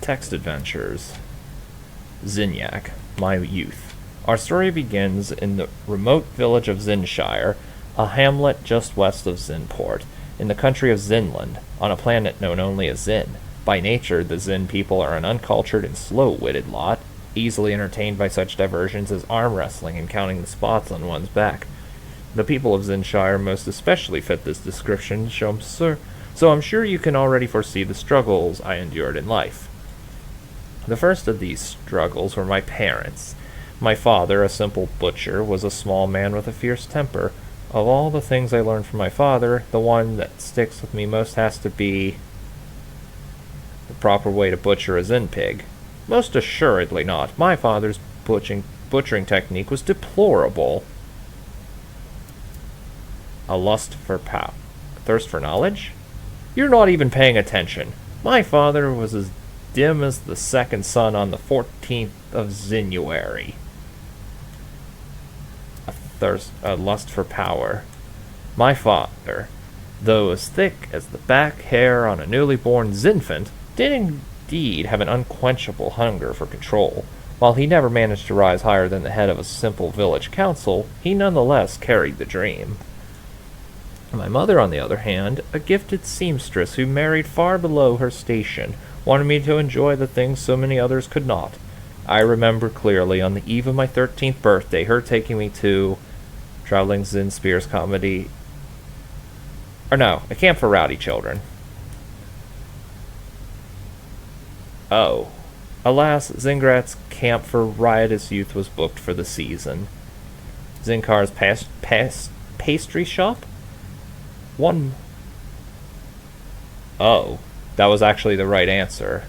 Text Adventures. Zinyak, my youth. Our story begins in the remote village of Zinshire, a hamlet just west of Zinport, in the country of Zinland, on a planet known only as Zin. By nature, the Zin people are an uncultured and slow-witted lot, easily entertained by such diversions as arm wrestling and counting the spots on one's back. The people of Zinshire most especially fit this description, so I'm sure you can already foresee the struggles I endured in life. The first of these struggles were my parents. My father, a simple butcher, was a small man with a fierce temper. Of all the things I learned from my father, the one that sticks with me most has to be the proper way to butcher a Zin pig. Most assuredly not. My father's butchering technique was deplorable. A lust for power. Thirst for knowledge? You're not even paying attention. My father was as dim as the second sun on the 14th of Zinuary. A lust for power. My father, though as thick as the back hair on a newly born zinfant, did indeed have an unquenchable hunger for control. While he never managed to rise higher than the head of a simple village council, he nonetheless carried the dream. My mother, on the other hand, a gifted seamstress who married far below her station, wanted me to enjoy the things so many others could not. I remember clearly, on the eve of my 13th birthday, her taking me to Traveling Zin Spears Comedy... a camp for rowdy children. Oh. Alas, Zingrat's camp for riotous youth was booked for the season. Zinkar's pastry shop? Oh, that was actually the right answer.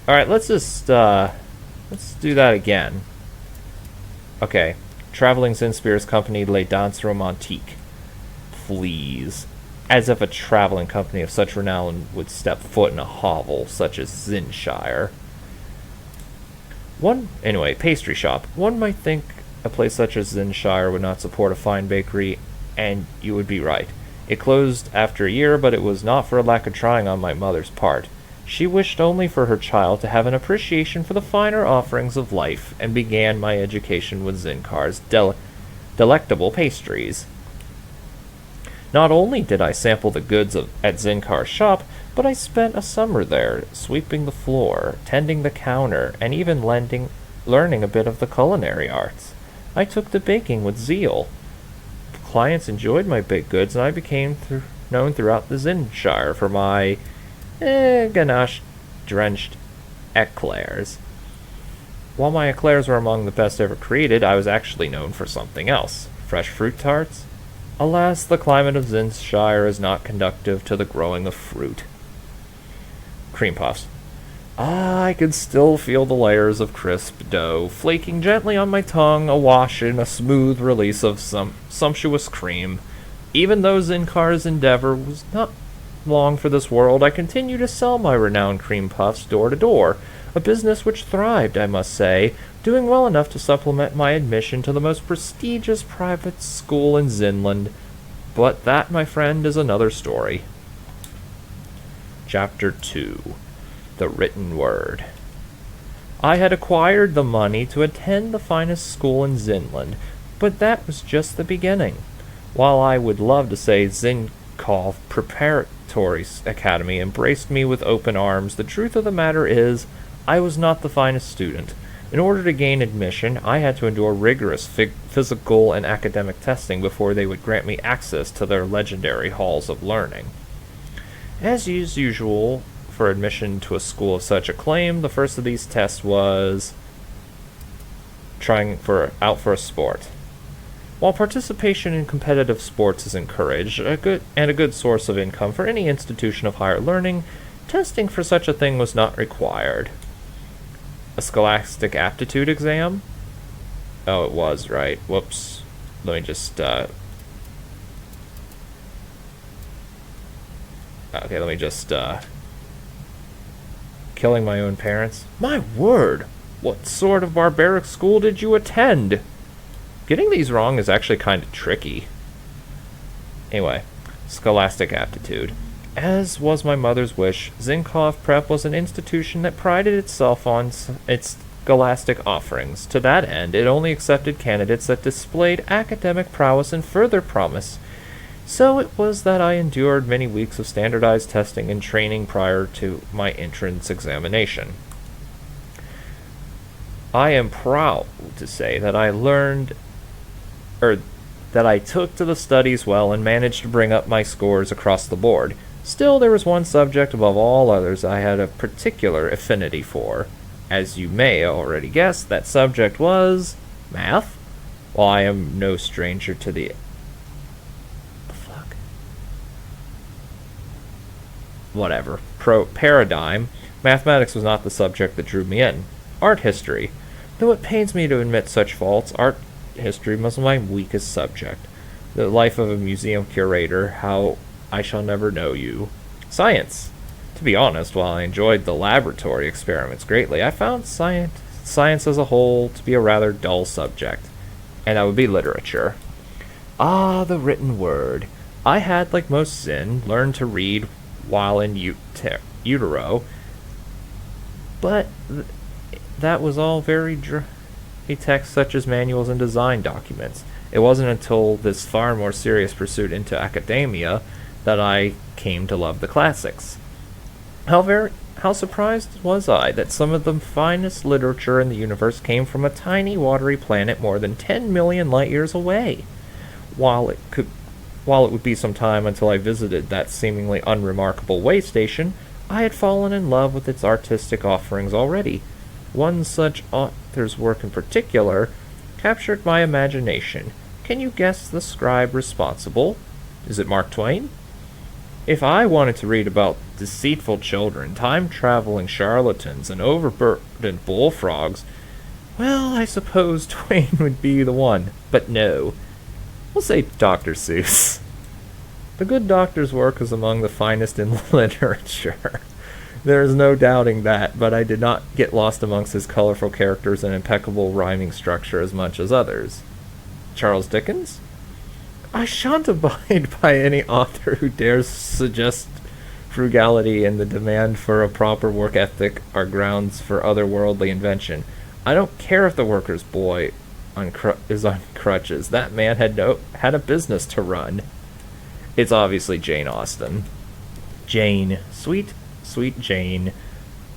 Alright, let's do that again. Okay. Traveling Zin Spears Company Les Danses Romantiques. Please. As if a traveling company of such renown would step foot in a hovel such as Zinshire. Pastry shop. One might think a place such as Zinshire would not support a fine bakery, and you would be right. It closed after a year, but it was not for a lack of trying on my mother's part. She wished only for her child to have an appreciation for the finer offerings of life, and began my education with Zinkar's delectable pastries. Not only did I sample the goods at Zinkar's shop, but I spent a summer there, sweeping the floor, tending the counter, and even learning a bit of the culinary arts. I took to baking with zeal. Clients enjoyed my baked goods, and I became known throughout the Zinshire for my ganache-drenched eclairs. While my eclairs were among the best ever created, I was actually known for something else. Fresh fruit tarts? Alas, the climate of Zinshire is not conducive to the growing of fruit. Cream puffs. I could still feel the layers of crisp dough flaking gently on my tongue, awash in a smooth release of some sumptuous cream. Even though Zinkar's endeavor was not long for this world, I continued to sell my renowned cream puffs door to door, a business which thrived, I must say, doing well enough to supplement my admission to the most prestigious private school in Zinland. But that, my friend, is another story. Chapter 2. The Written Word. I had acquired the money to attend the finest school in Zinland, but that was just the beginning. While I would love to say Zinkov Preparatory Academy embraced me with open arms, the truth of the matter is, I was not the finest student. In order to gain admission, I had to endure rigorous physical and academic testing before they would grant me access to their legendary halls of learning. As is usual for admission to a school of such acclaim, the first of these tests was out for a sport. While participation in competitive sports is encouraged, a good source of income for any institution of higher learning, testing for such a thing was not required. A scholastic aptitude exam? Oh, it was, right. Whoops. Let me just, killing my own parents? My word! What sort of barbaric school did you attend? Getting these wrong is actually kind of tricky. Anyway, scholastic aptitude. As was my mother's wish, Zinkov Prep was an institution that prided itself on its scholastic offerings. To that end, it only accepted candidates that displayed academic prowess and further promise. So it was that I endured many weeks of standardized testing and training prior to my entrance examination. I am proud to say that that I took to the studies well and managed to bring up my scores across the board. Still, there was one subject above all others I had a particular affinity for. As you may already guess, that subject was math. While I am no stranger to the paradigm, mathematics was not the subject that drew me in. Art history. Though it pains me to admit such faults, art history was my weakest subject. The life of a museum curator, how I shall never know you. Science. To be honest, while I enjoyed the laboratory experiments greatly, I found science as a whole to be a rather dull subject. And that would be literature. Ah, the written word. I had, like most Zin, learned to read while in utero, but that was all very text such as manuals and design documents. It wasn't until this far more serious pursuit into academia that I came to love the classics. How surprised was I that some of the finest literature in the universe came from a tiny watery planet more than 10 million light years away. While it would be some time until I visited that seemingly unremarkable way station, I had fallen in love with its artistic offerings already. One such author's work in particular captured my imagination. Can you guess the scribe responsible? Is it Mark Twain? If I wanted to read about deceitful children, time-traveling charlatans, and overburdened bullfrogs, well, I suppose Twain would be the one. But no. We'll say Dr. Seuss. The good doctor's work is among the finest in literature. There is no doubting that, but I did not get lost amongst his colorful characters and impeccable rhyming structure as much as others. Charles Dickens? I shan't abide by any author who dares suggest frugality and the demand for a proper work ethic are grounds for otherworldly invention. I don't care if the worker's boy is on crutches. That man had a business to run. It's obviously Jane Austen. Jane, sweet Jane.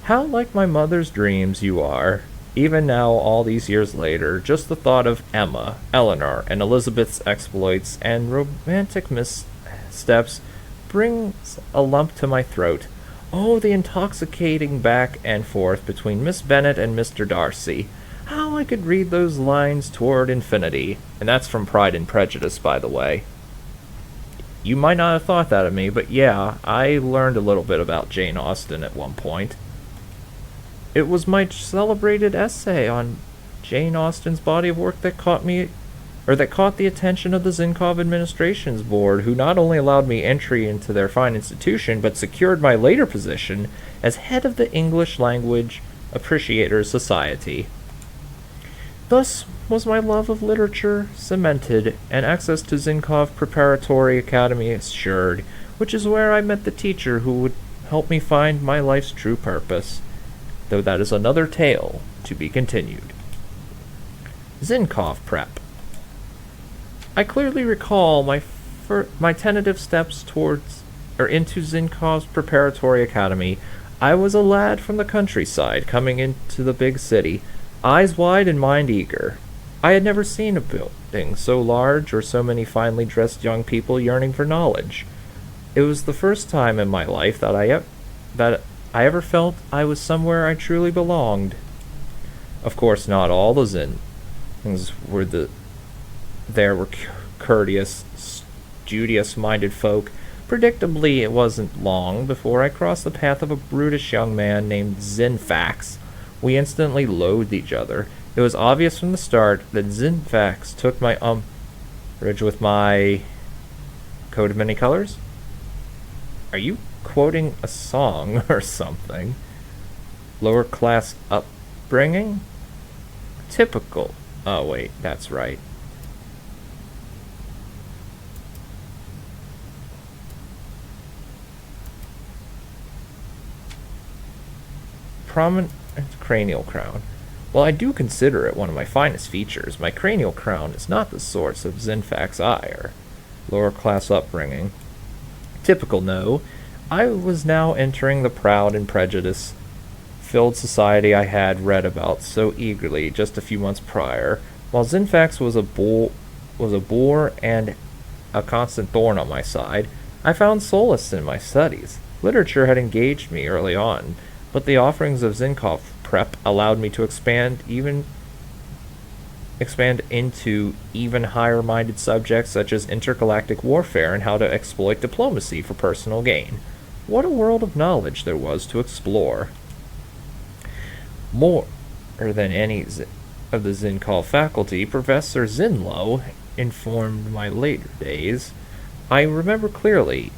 How like my mother's dreams you are. Even now, all these years later, just the thought of Emma, Eleanor, and Elizabeth's exploits and romantic missteps brings a lump to my throat. Oh, the intoxicating back and forth between Miss Bennet and Mr. Darcy. How I could read those lines toward infinity. And that's from Pride and Prejudice, by the way. You might not have thought that of me, but yeah, I learned a little bit about Jane Austen at one point. It was my celebrated essay on Jane Austen's body of work that caught the attention of the Zinkov Administration's Board, who not only allowed me entry into their fine institution, but secured my later position as head of the English Language Appreciators Society. Thus was my love of literature cemented, and access to Zinkov Preparatory Academy assured, which is where I met the teacher who would help me find my life's true purpose. Though that is another tale to be continued. Zinkov Prep. I clearly recall my tentative steps into Zinkov's Preparatory Academy. I was a lad from the countryside coming into the big city, eyes wide and mind eager. I had never seen a building so large or so many finely dressed young people yearning for knowledge. It was the first time in my life that I ever felt I was somewhere I truly belonged. Of course, not all the Zins were courteous, studious-minded folk. Predictably, it wasn't long before I crossed the path of a brutish young man named Zinfax. We instantly loathed each other. It was obvious from the start that Zinfax took my umbrage with my coat of many colors. Are you quoting a song or something? Lower class upbringing? Typical. Oh wait, that's right. prominent cranial crown. While I do consider it one of my finest features, my cranial crown is not the source of Zinfac's ire. Lower class upbringing. Typical, no. I was now entering the proud and prejudice-filled society I had read about so eagerly just a few months prior. While Zinfax was a bore and a constant thorn on my side, I found solace in my studies. Literature had engaged me early on, but the offerings of Zinkov Prep allowed me to expand into even higher-minded subjects such as intergalactic warfare and how to exploit diplomacy for personal gain. What a world of knowledge there was to explore. More than any of the Zinkov faculty, Professor Zinlo informed my later days. I remember clearly.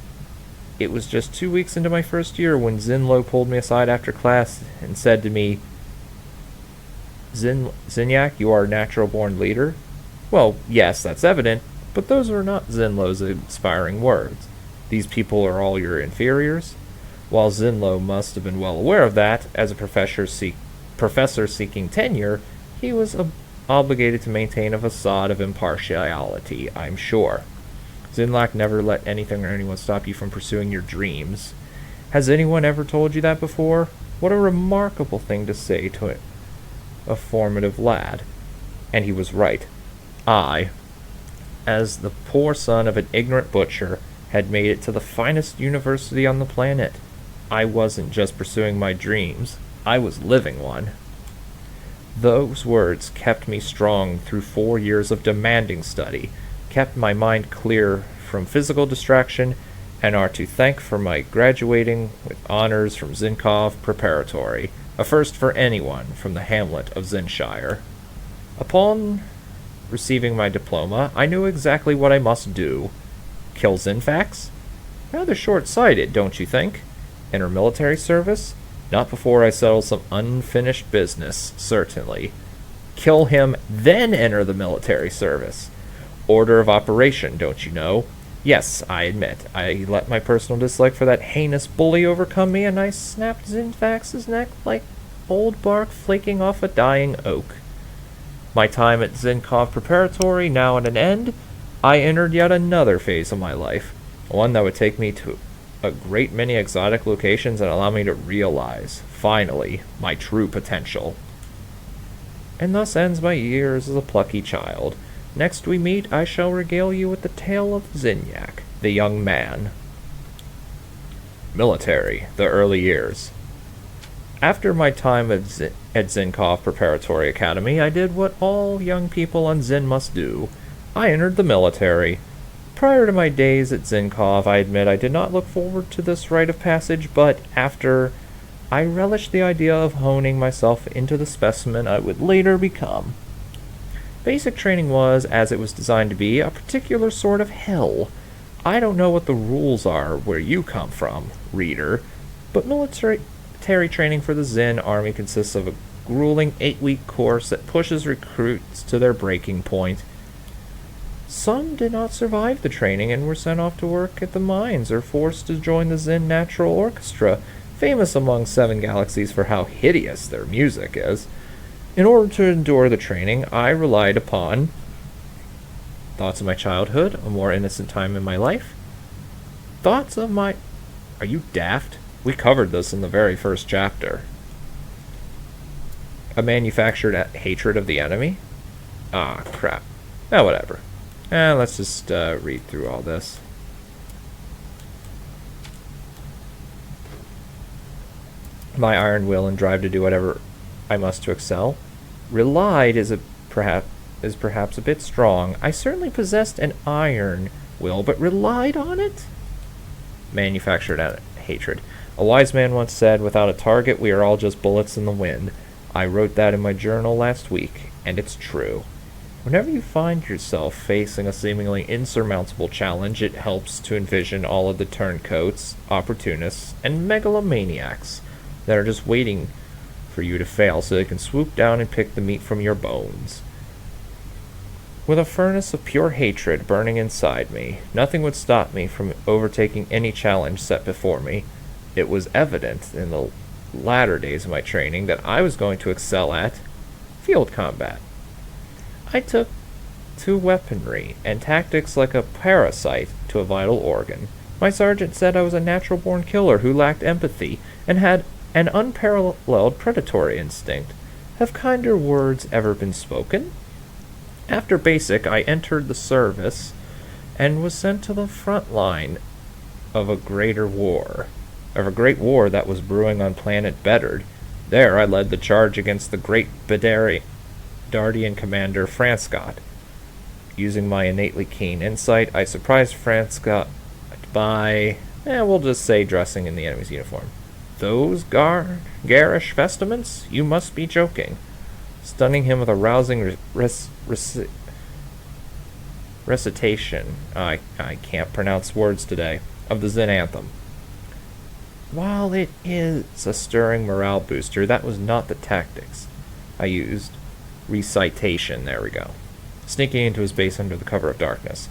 It was just 2 weeks into my first year when Zinlo pulled me aside after class and said to me, Zinyak, you are a natural-born leader? Well, yes, that's evident, but those are not Zinlo's inspiring words. These people are all your inferiors? While Zinlo must have been well aware of that, as a professor seeking tenure, he was obligated to maintain a facade of impartiality, I'm sure. Zinlak never let anything or anyone stop you from pursuing your dreams. Has anyone ever told you that before? What a remarkable thing to say to a formative lad. And he was right. I, as the poor son of an ignorant butcher, had made it to the finest university on the planet. I wasn't just pursuing my dreams. I was living one. Those words kept me strong through 4 years of demanding study, kept my mind clear from physical distraction, and are to thank for my graduating with honors from Zinkov Preparatory, a first for anyone from the hamlet of Zinshire. Upon receiving my diploma, I knew exactly what I must do. Kill Zinfax? Rather short-sighted, don't you think? Enter military service? Not before I settle some unfinished business, certainly. Kill him, then enter the military service. Order of operation, don't you know? Yes, I admit, I let my personal dislike for that heinous bully overcome me, and I snapped Zinfax's neck like old bark flaking off a dying oak. My time at Zinkov Preparatory now at an end, I entered yet another phase of my life, one that would take me to a great many exotic locations and allow me to realize, finally, my true potential. And thus ends my years as a plucky child. Next we meet, I shall regale you with the tale of Zinyak, the young man. Military, the early years. After my time at Zinkov Preparatory Academy, I did what all young people on Zin must do. I entered the military. Prior to my days at Zinkov, I admit I did not look forward to this rite of passage, but after, I relished the idea of honing myself into the specimen I would later become. Basic training was, as it was designed to be, a particular sort of hell. I don't know what the rules are where you come from, reader, but military training for the Zin Army consists of a grueling 8-week course that pushes recruits to their breaking point. Some did not survive the training and were sent off to work at the mines or forced to join the Zin Natural Orchestra, famous among 7 galaxies for how hideous their music is. In order to endure the training, I relied upon thoughts of my childhood, a more innocent time in my life. Thoughts of my... Are you daft? We covered this in the very first chapter. A manufactured hatred of the enemy? Ah, crap. Whatever. Let's just read through all this. My iron will and drive to do whatever I must to excel. Relied is perhaps a bit strong. I certainly possessed an iron will, but relied on it? Manufactured hatred. A wise man once said, without a target, we are all just bullets in the wind. I wrote that in my journal last week, and it's true. Whenever you find yourself facing a seemingly insurmountable challenge, it helps to envision all of the turncoats, opportunists, and megalomaniacs that are just waiting for you to fail so they can swoop down and pick the meat from your bones. With a furnace of pure hatred burning inside me, nothing would stop me from overtaking any challenge set before me. It was evident in the latter days of my training that I was going to excel at field combat. I took to weaponry and tactics like a parasite to a vital organ. My sergeant said I was a natural-born killer who lacked empathy and had an unparalleled predatory instinct. Have kinder words ever been spoken? After basic, I entered the service and was sent to the front line of a great war that was brewing on planet Bedard. There I led the charge against the great Dardian commander Franscott. Using my innately keen insight, I surprised Franscott by, we'll just say, dressing in the enemy's uniform. Those garish vestments? You must be joking. Stunning him with a rousing recitation, I can't pronounce words today, of the Zin anthem. While it is a stirring morale booster, that was not the tactics I used. Recitation, there we go. Sneaking into his base under the cover of darkness.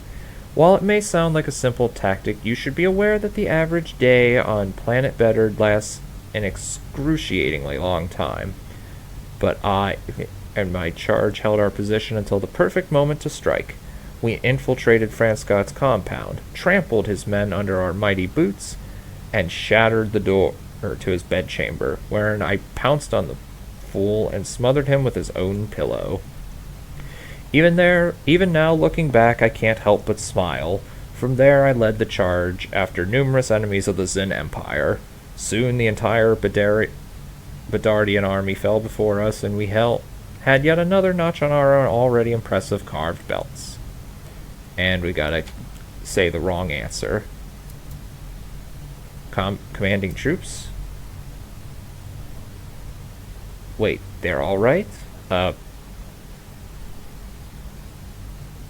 While it may sound like a simple tactic, you should be aware that the average day on planet Bedard lasts an excruciatingly long time. But I and my charge held our position until the perfect moment to strike. We infiltrated Franscott's compound, trampled his men under our mighty boots, and shattered the door to his bedchamber, wherein I pounced on the fool and smothered him with his own pillow. Even now, looking back, I can't help but smile. From there, I led the charge after numerous enemies of the Zin Empire. Soon, the entire Bedardian army fell before us, and we had yet another notch on our already impressive carved belts. And we gotta say the wrong answer. Commanding troops? Wait, they're all right?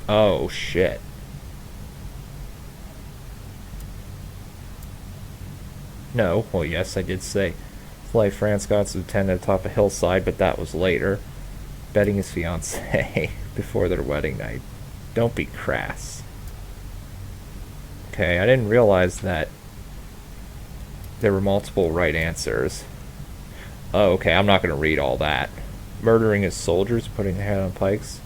Oh, shit. No, well, yes, I did say fly Franscott's lieutenant atop a hillside, but that was later. Betting his fiancée before their wedding night. Don't be crass. Okay, I didn't realize that there were multiple right answers. Oh, okay, I'm not going to read all that. Murdering his soldiers, putting their head on pikes.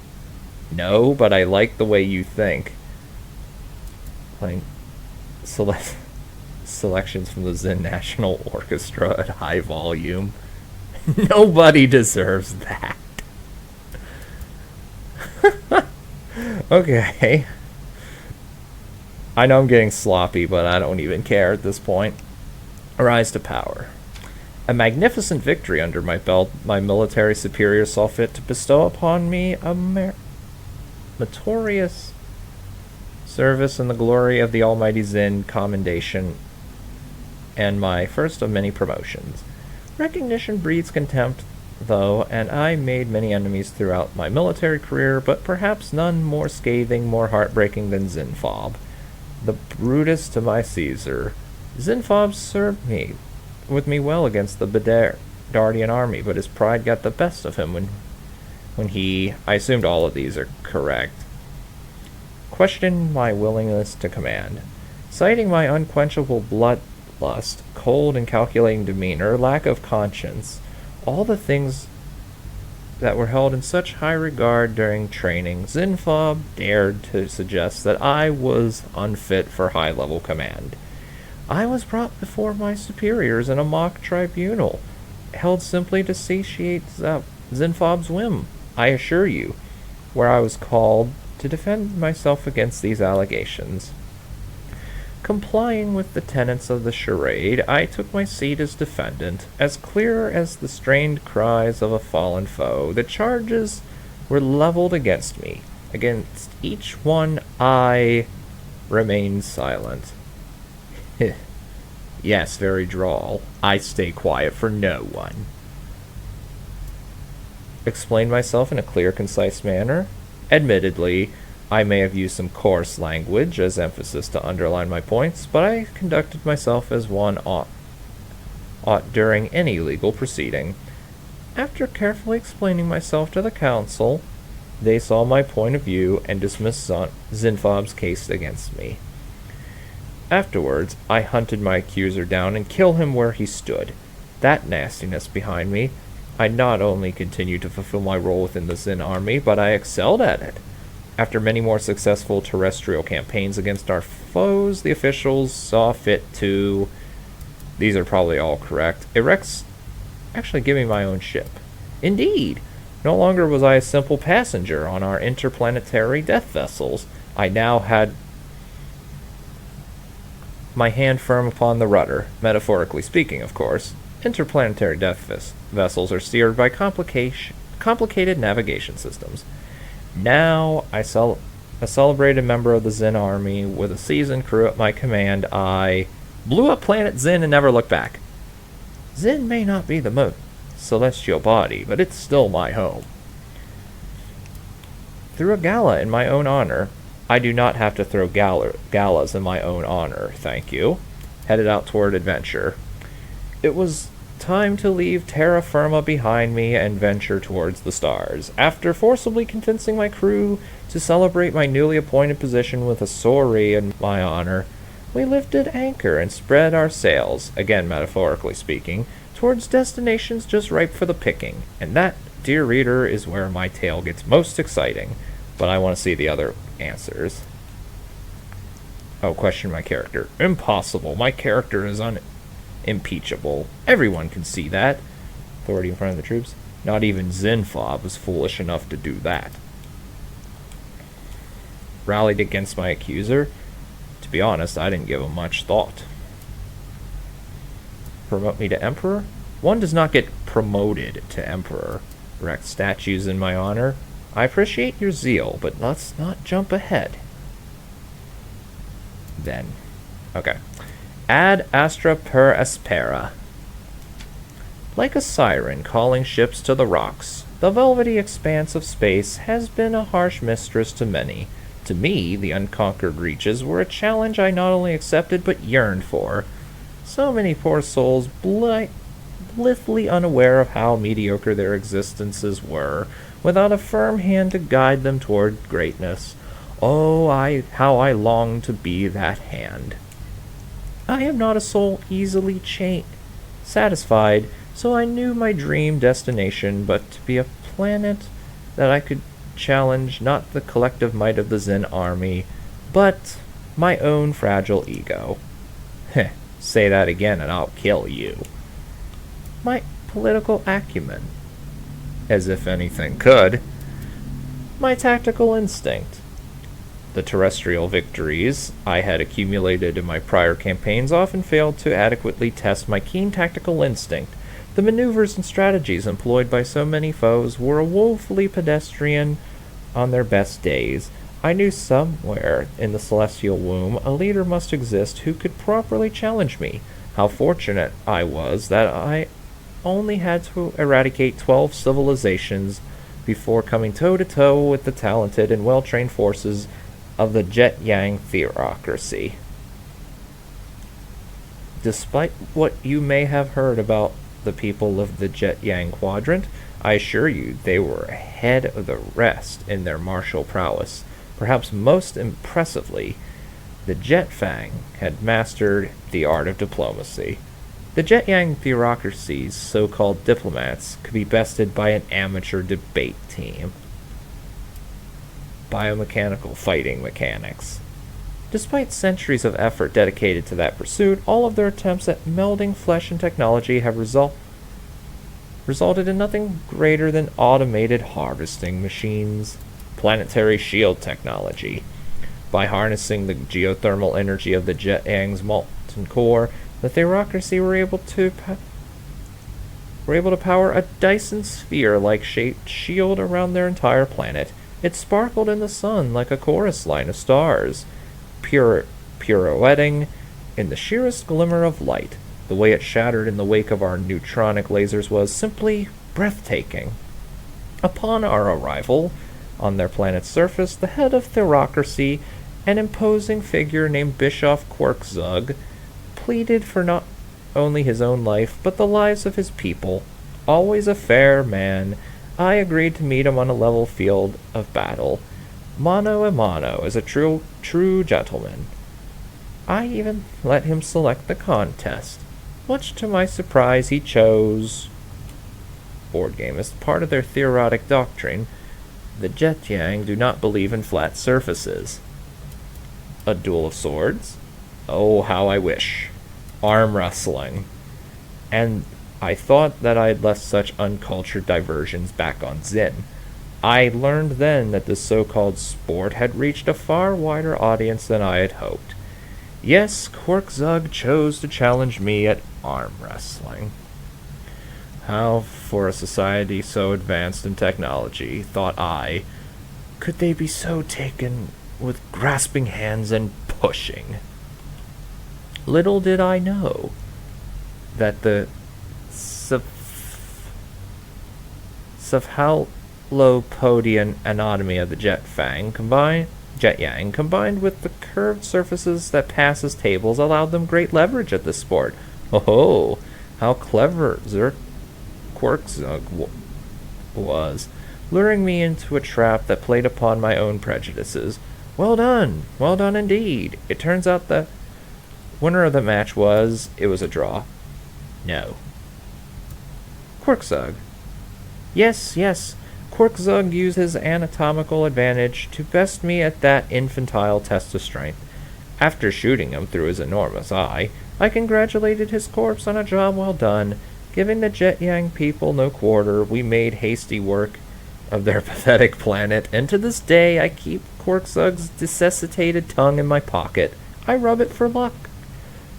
No, but I like the way you think. Playing selections from the Zin National Orchestra at high volume. Nobody deserves that. Okay. I know I'm getting sloppy, but I don't even care at this point. Rise to power. A magnificent victory under my belt, my military superiors saw fit to bestow upon me a meritorious service in the glory of the Almighty Zin commendation, and my first of many promotions. Recognition breeds contempt, though, and I made many enemies throughout my military career, but perhaps none more scathing, more heartbreaking than Zinfob, the Brutus to my Caesar. Zinfob served with me well against the Bedardian army, but his pride got the best of him when he, I assumed all of these are correct, questioned my willingness to command. Citing my unquenchable bloodlust, cold and calculating demeanor, lack of conscience, all the things that were held in such high regard during training, Zinfob dared to suggest that I was unfit for high-level command. I was brought before my superiors in a mock tribunal, held simply to satiate Zinfob's whim, I assure you, where I was called to defend myself against these allegations. Complying with the tenets of the charade, I took my seat as defendant. As clear as the strained cries of a fallen foe, the charges were leveled against me. Against each one, I remained silent. Yes, very droll. I stay quiet for no one. Explained myself in a clear, concise manner. Admittedly, I may have used some coarse language as emphasis to underline my points, but I conducted myself as one ought during any legal proceeding. After carefully explaining myself to the council, they saw my point of view and dismissed Zinfob's case against me. Afterwards, I hunted my accuser down and killed him where he stood. that nastiness behind me, I not only continued to fulfill my role within the Zin army, but I excelled at it. After many more successful terrestrial campaigns against our foes, the officials saw fit to... These are probably all correct. Actually give me my own ship. Indeed! No longer was I a simple passenger on our interplanetary death vessels. I now had my hand firm upon the rudder, metaphorically speaking, of course. Interplanetary death vessels are steered by complicated navigation systems. Now, a celebrated member of the Zin army with a seasoned crew at my command, I blew up planet Zin and never looked back. Zin may not be the most celestial body, but it's still my home. Threw a gala in my own honor. I do not have to throw galas in my own honor, thank you. Headed out toward adventure. It was time to leave terra firma behind me and venture towards the stars. After forcibly convincing my crew to celebrate my newly appointed position with a soiree in my honor, we lifted anchor and spread our sails, again metaphorically speaking, towards destinations just ripe for the picking. And that, dear reader, is where my tale gets most exciting. But I want to see the other answers. Oh, question my character. Impossible. My character is unimpeachable. Everyone can see that. Authority in front of the troops. Not even Zinfob was foolish enough to do that. Rallied against my accuser. To be honest, I didn't give him much thought. Promote me to Emperor? One does not get promoted to Emperor. Erect statues in my honor. I appreciate your zeal, but let's not jump ahead. Then. Okay. Ad astra per aspera. Like a siren calling ships to the rocks, the velvety expanse of space has been a harsh mistress to many. To me, the unconquered reaches were a challenge I not only accepted but yearned for. So many poor souls blithely unaware of how mediocre their existences were, without a firm hand to guide them toward greatness. Oh, how I long to be that hand. I am not a soul easily satisfied, so I knew my dream destination but to be a planet that I could challenge not the collective might of the Zin army, but my own fragile ego. Heh, say that again and I'll kill you. My political acumen. As if anything could. My tactical instinct. The terrestrial victories I had accumulated in my prior campaigns often failed to adequately test my keen tactical instinct. The maneuvers and strategies employed by so many foes were woefully pedestrian on their best days. I knew somewhere in the celestial womb a leader must exist who could properly challenge me. How fortunate I was that I only had to eradicate 12 civilizations before coming toe-to-toe with the talented and well-trained forces of the Jet Yang theocracy. Despite what you may have heard about the people of the Jet Yang quadrant, I assure you they were ahead of the rest in their martial prowess. Perhaps most impressively, the Jet Fang had mastered the art of diplomacy. The Jet Yang theocracy's so-called diplomats could be bested by an amateur debate team. Biomechanical fighting mechanics. Despite centuries of effort dedicated to that pursuit, all of their attempts at melding flesh and technology have resulted in nothing greater than automated harvesting machines. Planetary shield technology. By harnessing the geothermal energy of the Jet Yang's molten core, the theocracy were able to power a Dyson sphere-like shaped shield around their entire planet. It sparkled in the sun like a chorus line of stars, pirouetting in the sheerest glimmer of light. The way it shattered in the wake of our neutronic lasers was simply breathtaking. Upon our arrival on their planet's surface, the head of theocracy, an imposing figure named Bischoff Quirkzug, pleaded for not only his own life, but the lives of his people. Always a fair man, I agreed to meet him on a level field of battle, mano a mano, as a true gentleman. I even let him select the contest. Much to my surprise, he chose board game as part of their theoretic doctrine. The Jet Yang do not believe in flat surfaces. A duel of swords? Oh, how I wish. Arm wrestling. And I thought that I had left such uncultured diversions back on Zin. I learned then that this so-called sport had reached a far wider audience than I had hoped. Yes, Quirkzug chose to challenge me at arm wrestling. How, for a society so advanced in technology, thought I, could they be so taken with grasping hands and pushing? Little did I know that the cephalopodian anatomy of the Jet Yang, combined with the curved surfaces that pass as tables, allowed them great leverage at this sport. Oh, how clever Quirkzug was, luring me into a trap that played upon my own prejudices. Well done indeed. It turns out the winner of the match was a draw. No. Quirkzug. Yes. Quirkzug used his anatomical advantage to best me at that infantile test of strength. After shooting him through his enormous eye, I congratulated his corpse on a job well done. Giving the Jet Yang people no quarter, we made hasty work of their pathetic planet, and to this day I keep Quirkzug's desiccated tongue in my pocket. I rub it for luck.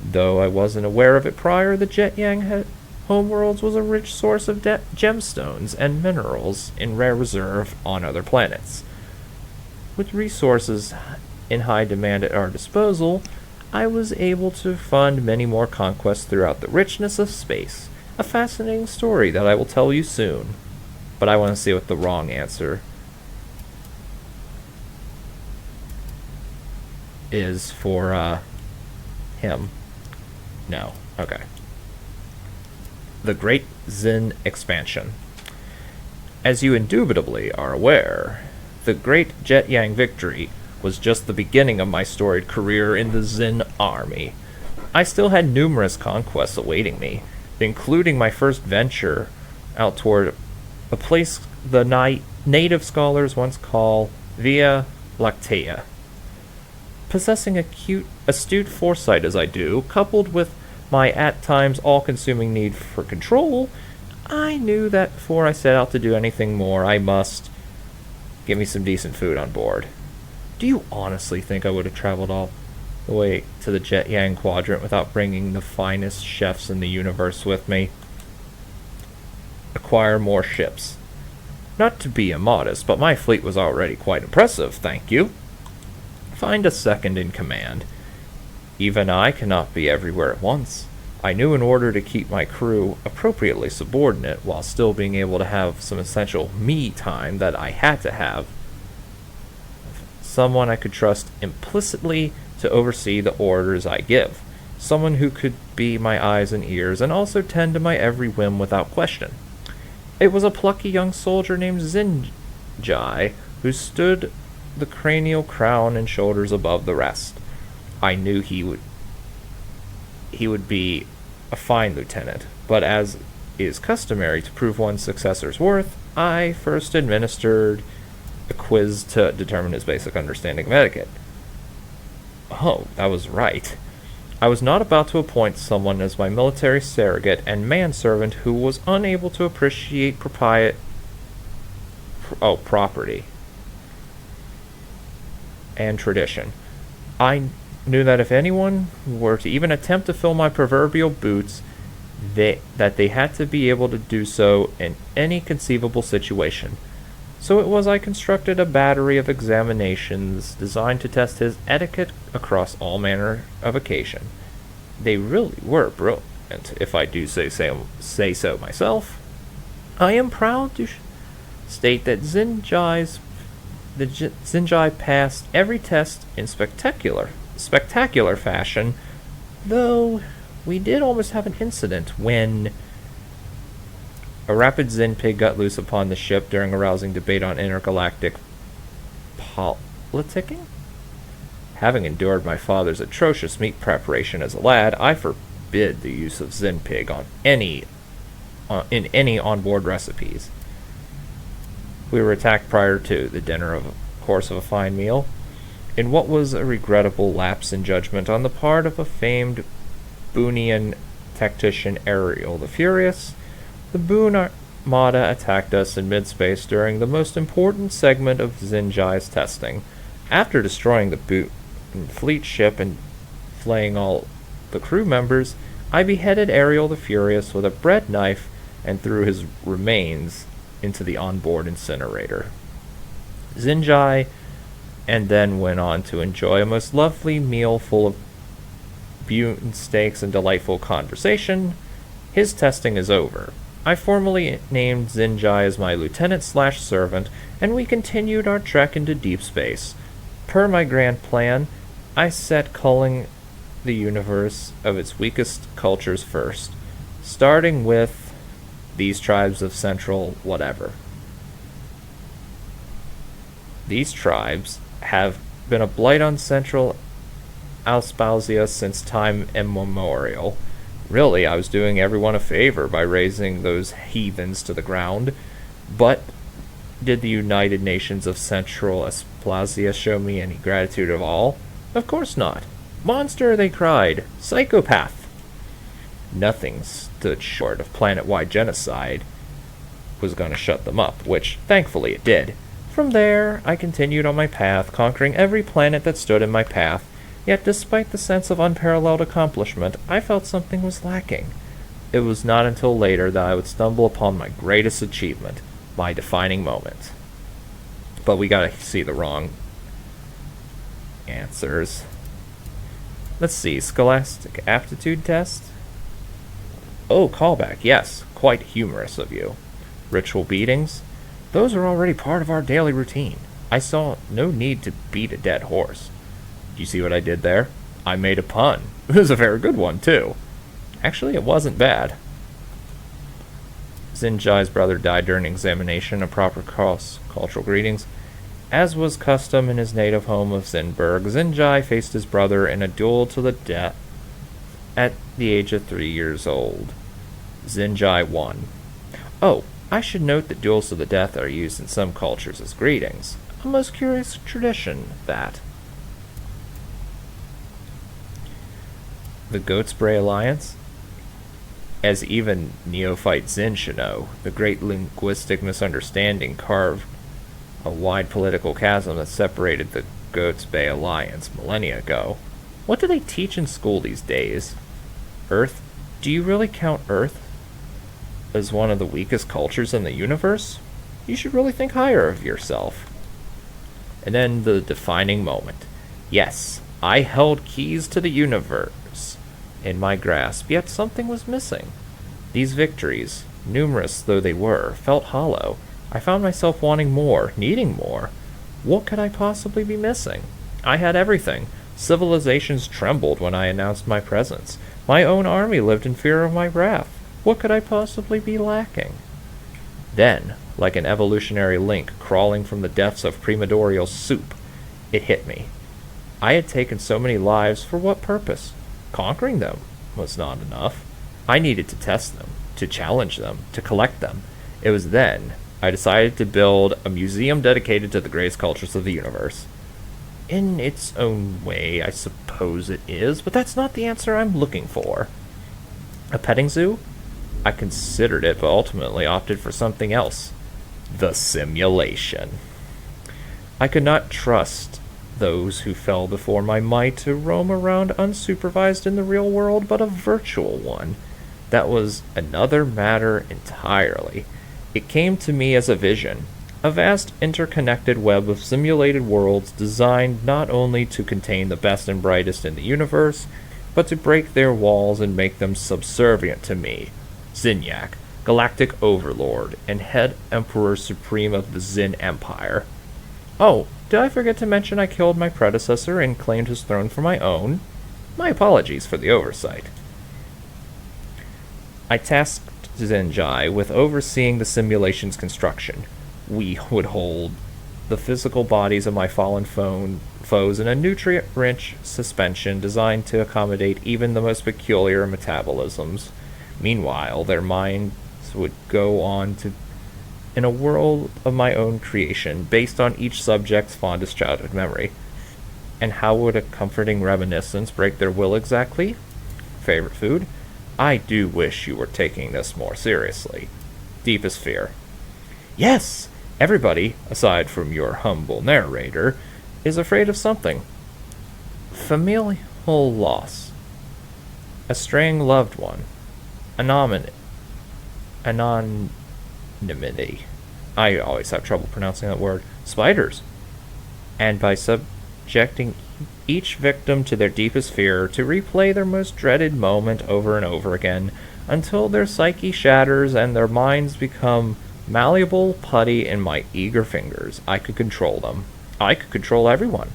Though I wasn't aware of it prior, the Jet Yang homeworlds was a rich source of gemstones and minerals in rare reserve on other planets. With resources in high demand at our disposal, I was able to fund many more conquests throughout the richness of space. A fascinating story that I will tell you soon. But I want to see what the wrong answer is for him. No. Okay. The Great Zin Expansion. As you indubitably are aware, the Great Jet Yang victory was just the beginning of my storied career in the Zin army. I still had numerous conquests awaiting me, including my first venture out toward a place the native scholars once call Via Lactea. Possessing astute foresight as I do, coupled with my at times all-consuming need for control, I knew that before I set out to do anything more, I must get me some decent food on board. Do you honestly think I would have traveled all the way to the Jet Yang quadrant without bringing the finest chefs in the universe with me? Acquire more ships. Not to be immodest, but my fleet was already quite impressive, thank you. Find a second in command. Even I cannot be everywhere at once. I knew in order to keep my crew appropriately subordinate while still being able to have some essential me time that I had to have someone I could trust implicitly to oversee the orders I give. Someone who could be my eyes and ears and also tend to my every whim without question. It was a plucky young soldier named Zinjai who stood the cranial crown and shoulders above the rest. I knew he would be a fine lieutenant, but as is customary to prove one's successor's worth, I first administered a quiz to determine his basic understanding of etiquette. Oh, that was right. I was not about to appoint someone as my military surrogate and manservant who was unable to appreciate property and tradition. I knew that if anyone were to even attempt to fill my proverbial boots, that they had to be able to do so in any conceivable situation. So it was I constructed a battery of examinations designed to test his etiquette across all manner of occasion. They really were brilliant, if I do say so myself. I am proud to state that Zinjai passed every test in spectacular fashion, though we did almost have an incident when a rapid Zin pig got loose upon the ship during a rousing debate on intergalactic politicking. Having endured my father's atrocious meat preparation as a lad, I forbid the use of Zinpig in any onboard recipes. We were attacked prior to the dinner, of course, of a fine meal, in what was a regrettable lapse in judgment on the part of a famed Boonian tactician Ariel the Furious. The Boon Armada attacked us in mid-space during the most important segment of Zinjai's testing. After destroying the Boon fleet ship and flaying all the crew members, I beheaded Ariel the Furious with a bread knife and threw his remains into the onboard incinerator. Zinjai and then went on to enjoy a most lovely meal full of Boon steaks and delightful conversation. His testing is over. I formally named Zinjai as my lieutenant/servant, and we continued our trek into deep space. Per my grand plan, I set culling the universe of its weakest cultures first, starting with these tribes of Central whatever. These tribes have been a blight on Central Auspausia since time immemorial. Really, I was doing everyone a favor by raising those heathens to the ground, but did the United Nations of Central Auspausia show me any gratitude at all? Of course not. Monster, they cried. Psychopath. Nothing stood short of planet-wide genocide was going to shut them up, which, thankfully, it did. From there, I continued on my path, conquering every planet that stood in my path, yet despite the sense of unparalleled accomplishment, I felt something was lacking. It was not until later that I would stumble upon my greatest achievement, my defining moment. But we gotta see the wrong answers. Let's see, Scholastic Aptitude Test? Oh, callback, yes, quite humorous of you. Ritual beatings? Those are already part of our daily routine. I saw no need to beat a dead horse. You see what I did there? I made a pun. It was a very good one, too. Actually, it wasn't bad. Zinjai's brother died during examination of proper cultural greetings. As was custom in his native home of Zinberg, Zinjai faced his brother in a duel to the death at the age of 3 years old. Zinjai won. Oh, I should note that duels to the death are used in some cultures as greetings. A most curious tradition, that. The Goat Spray Alliance? As even neophyte Zin should know, the great linguistic misunderstanding carved a wide political chasm that separated the Goats Bay Alliance millennia ago. What do they teach in school these days? Earth? Do you really count Earth as one of the weakest cultures in the universe? You should really think higher of yourself. And then the defining moment. Yes, I held keys to the universe in my grasp, yet something was missing. These victories, numerous though they were, felt hollow. I found myself wanting more, needing more. What could I possibly be missing? I had everything. Civilizations trembled when I announced my presence. My own army lived in fear of my wrath. What could I possibly be lacking? Then, like an evolutionary link crawling from the depths of primordial soup, it hit me. I had taken so many lives, for what purpose? Conquering them was not enough. I needed to test them, to challenge them, to collect them. It was then I decided to build a museum dedicated to the greatest cultures of the universe. In its own way, I suppose it is, but that's not the answer I'm looking for. A petting zoo? I considered it, but ultimately opted for something else. The simulation. I could not trust those who fell before my might to roam around unsupervised in the real world, but a virtual one. That was another matter entirely. It came to me as a vision, a vast interconnected web of simulated worlds designed not only to contain the best and brightest in the universe, but to break their walls and make them subservient to me, Zinyak, Galactic Overlord, and Head Emperor Supreme of the Zin Empire. Oh, did I forget to mention I killed my predecessor and claimed his throne for my own? My apologies for the oversight. I tasked Zinjai with overseeing the simulation's construction. We would hold the physical bodies of my fallen foes in a nutrient-rich suspension designed to accommodate even the most peculiar metabolisms. Meanwhile, their minds would go on to in a world of my own creation, based on each subject's fondest childhood memory. And how would a comforting reminiscence break their will exactly? Favorite food? I do wish you were taking this more seriously. Deepest fear? Yes! Everybody, aside from your humble narrator, is afraid of something. Familial loss. A straying loved one. Anonymity. I always have trouble pronouncing that word. Spiders. And by subjecting each victim to their deepest fear, to replay their most dreaded moment over and over again, until their psyche shatters and their minds become malleable putty in my eager fingers. I could control them. I could control everyone.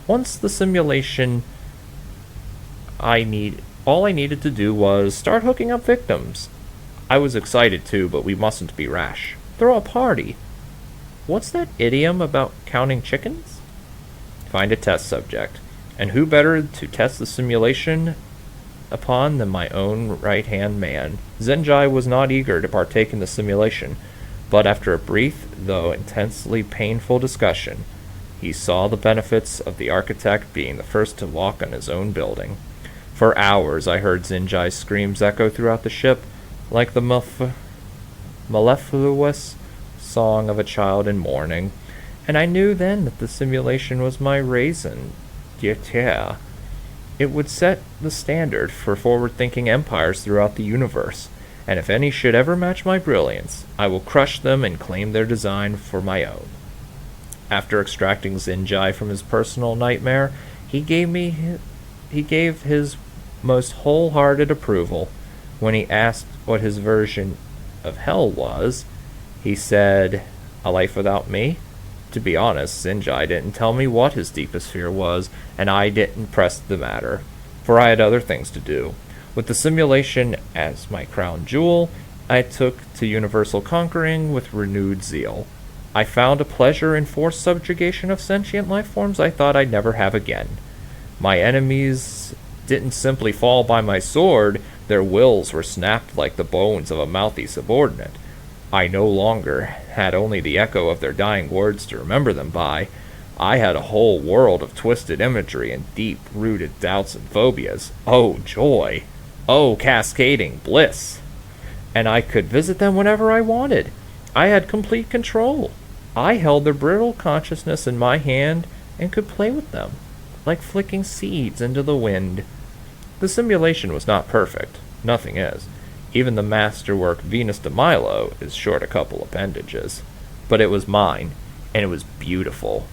Once the simulation, all I needed to do was start hooking up victims. I was excited too, but we mustn't be rash. Throw a party. What's that idiom about counting chickens? Find a test subject. And who better to test the simulation upon than my own right-hand man? Zenjai was not eager to partake in the simulation, but after a brief, though intensely painful discussion, he saw the benefits of the architect being the first to walk on his own building. For hours I heard Zenjai's screams echo throughout the ship, like the mellifluous song of a child in mourning, and I knew then that the simulation was my raison d'etre. It would set the standard for forward-thinking empires throughout the universe, and if any should ever match my brilliance, I will crush them and claim their design for my own. After extracting Zenjai from his personal nightmare, he gave his most wholehearted approval. When he asked what his version of hell was, he said, "A life without me?" To be honest, Zenjai didn't tell me what his deepest fear was, and I didn't press the matter, for I had other things to do. With the simulation as my crown jewel, I took to universal conquering with renewed zeal. I found a pleasure in forced subjugation of sentient life forms I thought I'd never have again. My enemies didn't simply fall by my sword, their wills were snapped like the bones of a mouthy subordinate. I no longer had only the echo of their dying words to remember them by. I had a whole world of twisted imagery and deep-rooted doubts and phobias. Oh, joy! Oh, cascading bliss! And I could visit them whenever I wanted. I had complete control. I held their brittle consciousness in my hand and could play with them, like flicking seeds into the wind. The simulation was not perfect. Nothing is. Even the masterwork Venus de Milo is short a couple appendages. But it was mine, and it was beautiful.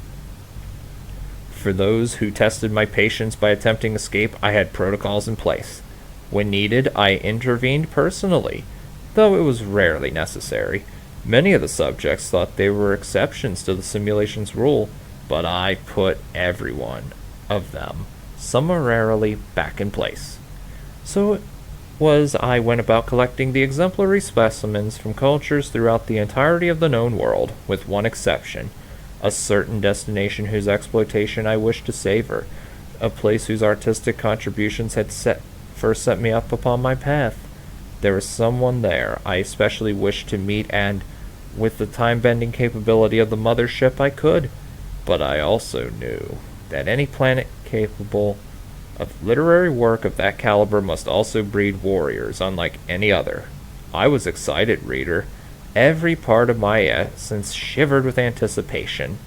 For those who tested my patience by attempting escape, I had protocols in place. When needed, I intervened personally, though it was rarely necessary. Many of the subjects thought they were exceptions to the simulation's rule, but I put every one of them summarily back in place. So it was I went about collecting the exemplary specimens from cultures throughout the entirety of the known world, with one exception: a certain destination whose exploitation I wished to savor, a place whose artistic contributions had first set me up upon my path. There was someone there I especially wished to meet, and, with the time-bending capability of the mothership, I could. But I also knew that any planet capable of literary work of that caliber must also breed warriors unlike any other. I was excited, reader. Every part of my essence shivered with anticipation.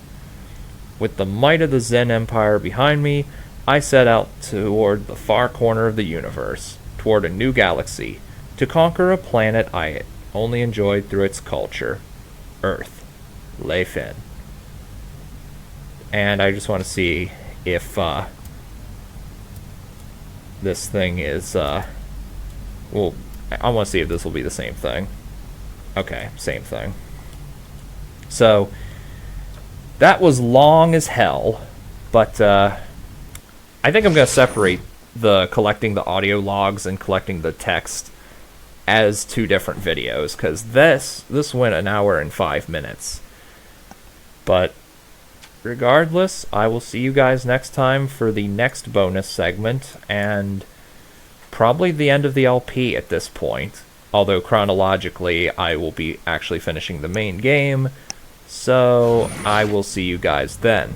With the might of the Zen Empire behind me, I set out toward the far corner of the universe, toward a new galaxy, to conquer a planet I had only enjoyed through its culture. Earth. Leifin. And I just want to see if this thing is well, I want to see if this will be the same thing. Okay, same thing. So that was long as hell, but I think I'm going to separate the collecting the audio logs and collecting the text as two different videos, because this went an hour and 5 minutes. But regardless, I will see you guys next time for the next bonus segment, and probably the end of the LP at this point. Although chronologically, I will be actually finishing the main game, so I will see you guys then.